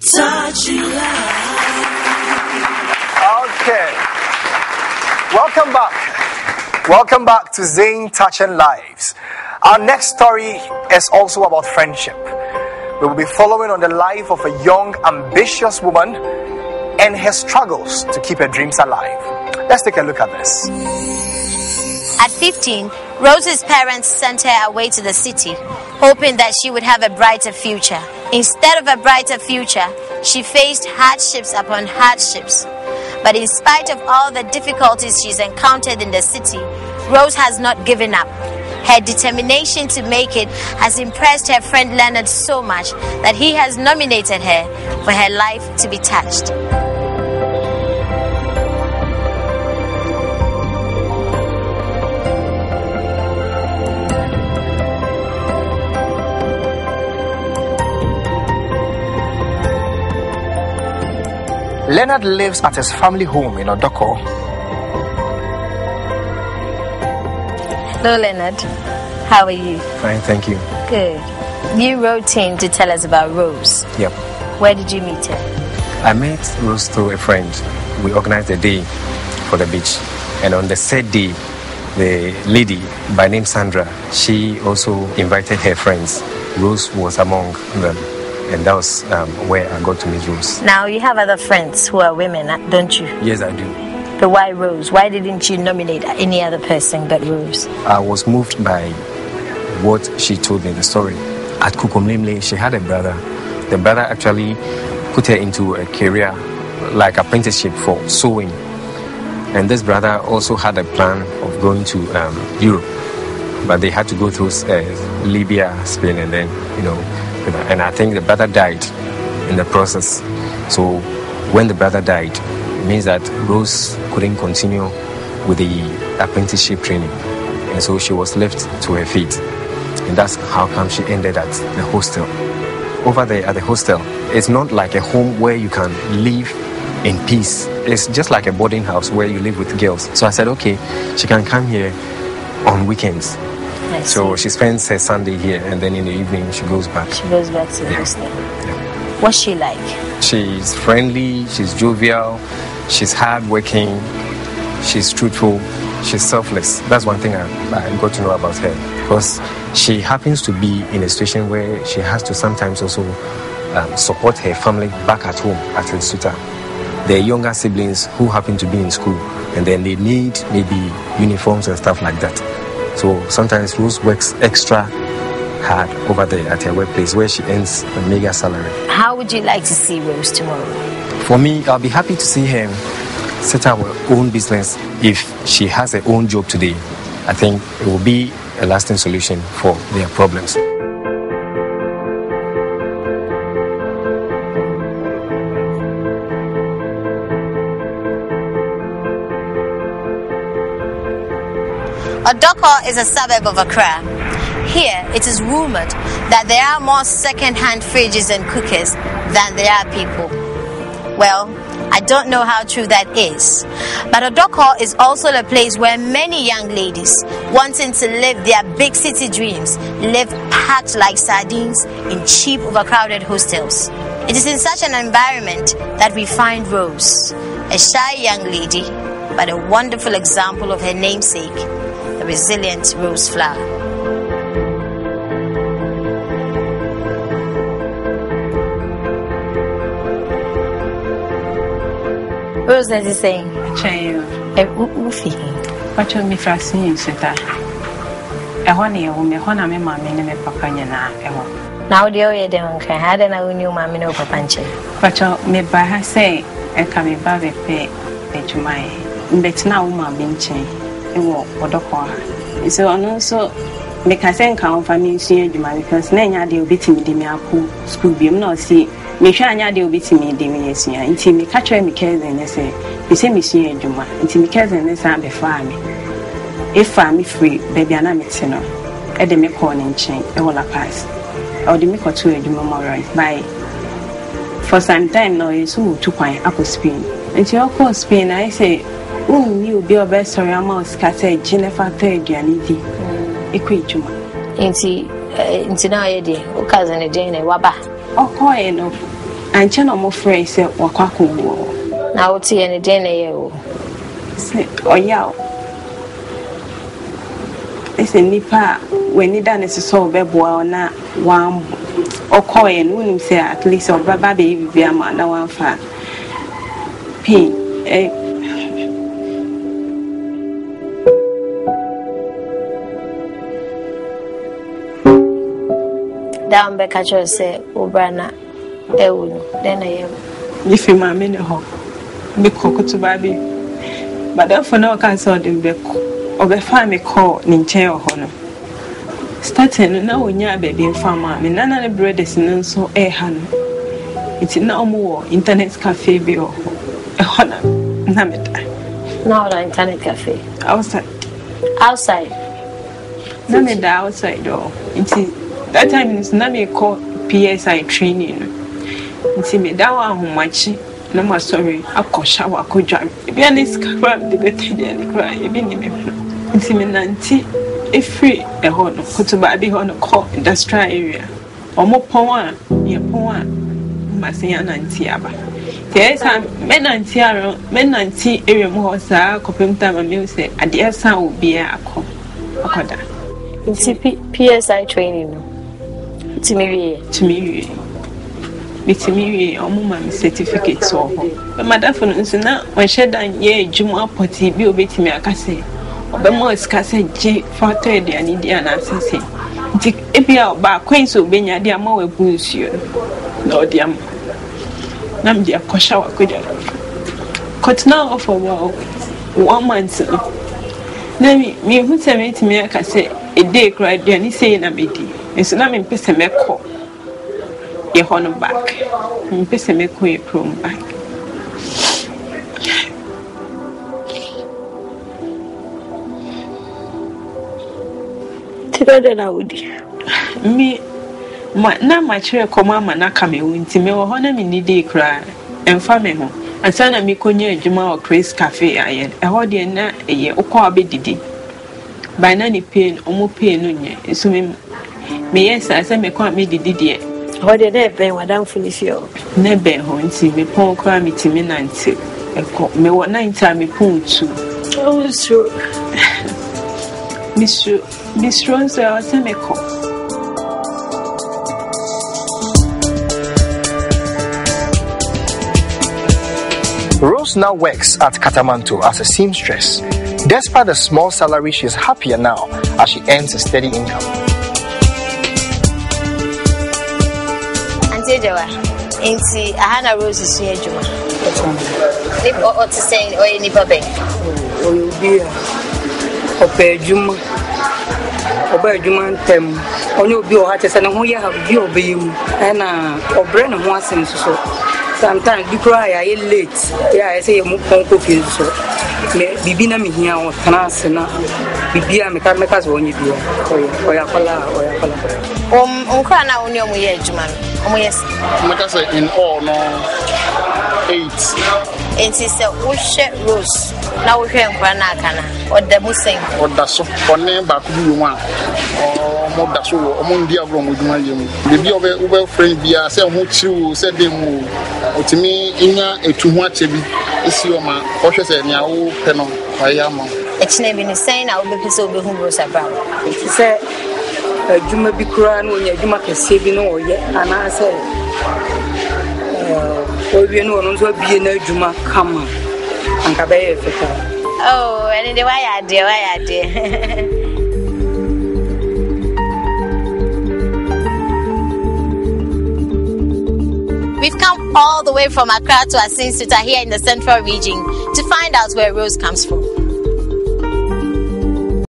Touching Lives. Okay. Welcome back. Welcome back to Zain Touching Lives. Our next story is also about friendship. We will be following on the life of a young, ambitious woman and her struggles to keep her dreams alive. Let's take a look at this. At 15, Rose's parents sent her away to the city, hoping that she would have a brighter future. Instead of a brighter future, she faced hardships upon hardships. But in spite of all the difficulties she's encountered in the city, Rose has not given up. Her determination to make it has impressed her friend Leonard so much that he has nominated her for her life to be touched. Leonard lives at his family home in Odoko. Hello, Leonard. How are you? Fine, thank you. Good. You wrote in to tell us about Rose. Yep. Where did you meet her? I met Rose through a friend. We organized a day for the beach. And on the said day, the lady by name Sandra, she also invited her friends. Rose was among them. And that was where I got to meet Rose. Now, you have other friends who are women, don't you? Yes, I do. But why Rose? Why didn't you nominate any other person but Rose? I was moved by what she told me, the story. At Kukumlimle, she had a brother. The brother actually put her into a career, like apprenticeship for sewing. And this brother also had a plan of going to Europe. But they had to go through Libya, Spain, and then, and I think the brother died in the process. So when the brother died, it means that Rose couldn't continue with the apprenticeship training. And so she was left to her fate. And that's how come she ended at the hostel. Over there at the hostel, it's not like a home where you can live in peace. It's just like a boarding house where you live with girls. So I said, okay, she can come here on weekends. So she spends her Sunday here, and then in the evening she goes back. She goes back to the hostel. Yeah. What's she like? She's friendly, she's jovial, she's hardworking, she's truthful, she's selfless. That's one thing I got to know about her. Because she happens to be in a situation where she has to sometimes also support her family back at home at Suta. Their younger siblings who happen to be in school, and then they need maybe uniforms and stuff like that. So sometimes Rose works extra hard over there at her workplace where she earns a mega salary. How would you like to see Rose tomorrow? For me, I'll be happy to see her set up her own business. If she has her own job today, I think it will be a lasting solution for their problems. Odoko is a suburb of Accra. Here, it is rumored that there are more second-hand fridges and cookers than there are people. Well, I don't know how true that is. But Odoko is also the place where many young ladies wanting to live their big city dreams live packed like sardines in cheap, overcrowded hostels. It is in such an environment that we find Rose, a shy young lady, but a wonderful example of her namesake, a resilient rose flower. Rose, as you saying? Ufi. What you me fascinating, Sita? A honey, a woman, Hona, me, mammy, and me, papa, now, the old young can had an own new mammy no papanche. But you me by her say, and coming back a pay to my bet now, my benching, and walk or the car. So, and also, make a send count for me, see you, because Nanya deal beating me, the school beam, not see. Me sure anya de obi timi de me yesia nti me ka kire me cousin ne say me say me sua adwuma nti me cousin ne say be fa me e fa me free baby ana me te no e de me call ne nchen e wala pass o de me ko to adwuma mo right by for some time now you so to kwan akọ Spain nti o ko Spain I say ni obi obe sorry ama scatter Jennifer third aduane di e ko adwuma nti na ye de o cousin de ne waba oh no and channel more phrase said Wakako. Now, what's any dinner? Say, oh, yeah. It's a nipa when you done is so bebo na one or coin, wouldn't say at least or baby be a man, no one fat. P. Down back at your say, Obrana, then I am. If you mammy no ho, be cocoa to baby. But therefore, no cancel them back or be find me call Ninche or honor. Starting now when you're baby and farmer, and none of the bread is none so a hand. It's no more internet cafe be or a honor. Namita. Now the internet cafe. Outside. Namita outside door. It's that time is Nami call PSI training. It's me that one much. No more sorry, I could shower, could drive. If you are this crab, the better than cry, you mean me. It's me, Nancy. If free, a horn, put to baby on a call industrial area. Or more power, near power. Must say, Nancy Abba. Yes, I'm men Nancy area more, sir, coping time and music. At the sound will be a call. It's PSI training. To me. It's me, my certificate so. But my dad for instance, now when she done, yeah, Juma potty be obeyed me, I can say. But more scarce J for 30 and Indian assassin. If you are back, Queen so being a dear more booze you. No, dear. Nam dear Kosha could cut now off a wall 1 month. Now, me who say to me, I can say a day cried, and he say in a meeting. And so now I'm pissing me call. Your honor back. I'm pissing me call your prom back. Together, I would. Me, now my chair command na come winti me or honor me need cry and family home. And son me conye Juma or Chris Cafe ayen. A hody na a year or call be didi. By nanny pain or more pain on ye. So me yes, I say me can't me didi. What did they pay Madame Felicio? Never home, see me pon cry me to me nancy. A cock me what 9 time me pon too. Oh, it's true. Miss Rose, I say me call. Rose now works at Katamanto as a seamstress. Despite the small salary, she is happier now as she earns a steady income. Auntie Joa, Auntie, Hannah Rose is here, Juma. What to say, or any baby? Oh, you be a Juma. Oba Juma tem. On your bio hatches and who you have bio beam and or Brennan once in so. Sometimes you cry, I late. Yeah, I say, move on cooking so. Bibina me here or Tanasana. Bibia Mecas when you be. Or Yapala. Uncana on your Muyajuman. Oh, yes. Macassa in all no 8. And she said, Ushe Rose. Now we hear Granacana or the Musing. Or that's so for name back to you one. Or that's so among the room with my young. The be of a friend be a say who true said them to me in a too much is your man. Cautious and ya penal. I am. It's never saying I will be so be who was about. She said, Juma be crying when Juma can save you know yet. And I said, oh, you know, no be no Juma come and Cabe. Oh, and the way I did. We've come all the way from Accra to Asinsuta here in the central region to find out where Rose comes from.